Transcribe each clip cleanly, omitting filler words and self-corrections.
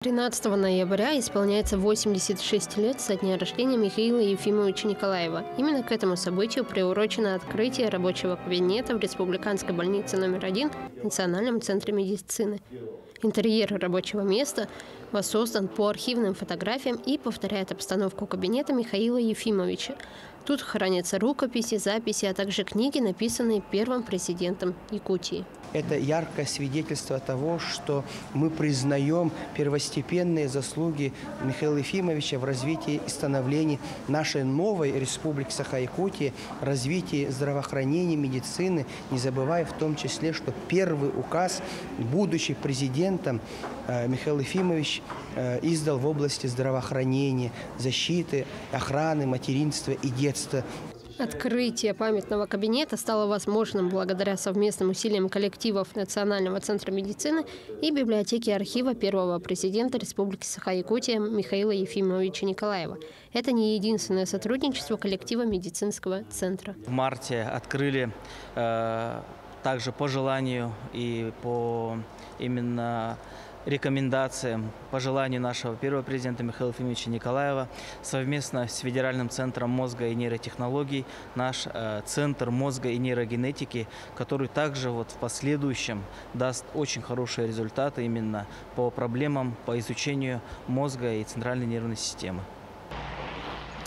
13 ноября исполняется 86 лет со дня рождения Михаила Ефимовича Николаева. Именно к этому событию приурочено открытие рабочего кабинета в Республиканской больнице номер 1 в Национальном центре медицины. Интерьер рабочего места воссоздан по архивным фотографиям и повторяет обстановку кабинета Михаила Ефимовича. Тут хранятся рукописи, записи, а также книги, написанные первым президентом Якутии. Это яркое свидетельство того, что мы признаем первостепенные заслуги Михаила Ефимовича в развитии и становлении нашей новой республики Саха-Якутия, развитии здравоохранения, медицины, не забывая в том числе, что первый указ, будучи президентом, Михаил Ефимович издал в области здравоохранения, защиты, охраны, материнства и детства. Открытие памятного кабинета стало возможным благодаря совместным усилиям коллективов Национального центра медицины и библиотеки архива первого президента Республики Саха-Якутия Михаила Ефимовича Николаева. Это не единственное сотрудничество коллектива медицинского центра. В марте открыли также по желанию и по именно рекомендациям, по желанию нашего первого президента Михаила Ефимовича Николаева, совместно с Федеральным центром мозга и нейротехнологий наш центр мозга и нейрогенетики, который также в последующем даст очень хорошие результаты именно по проблемам по изучению мозга и центральной нервной системы.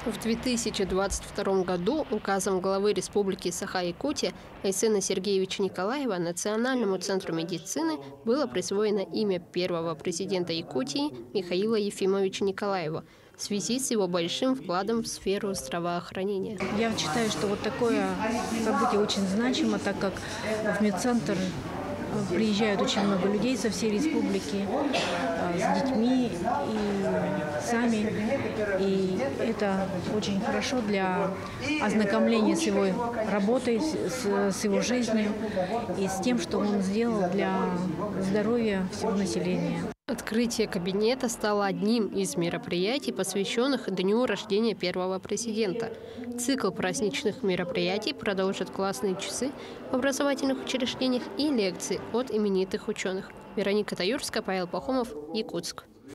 В 2022 году указом главы Республики Саха-Якутия Айсена Сергеевича Николаева Национальному центру медицины было присвоено имя первого президента Якутии Михаила Ефимовича Николаева в связи с его большим вкладом в сферу здравоохранения. Я считаю, что вот такое событие очень значимо, так как в медцентр приезжают очень много людей со всей республики с детьми и сами. И это очень хорошо для ознакомления с его работой, с его жизнью и с тем, что он сделал для здоровья всего населения. Открытие кабинета стало одним из мероприятий, посвященных дню рождения первого президента. Цикл праздничных мероприятий продолжит классные часы в образовательных учреждениях и лекции от именитых ученых. Вероника Таюрская, Павел Пахомов, Якутск.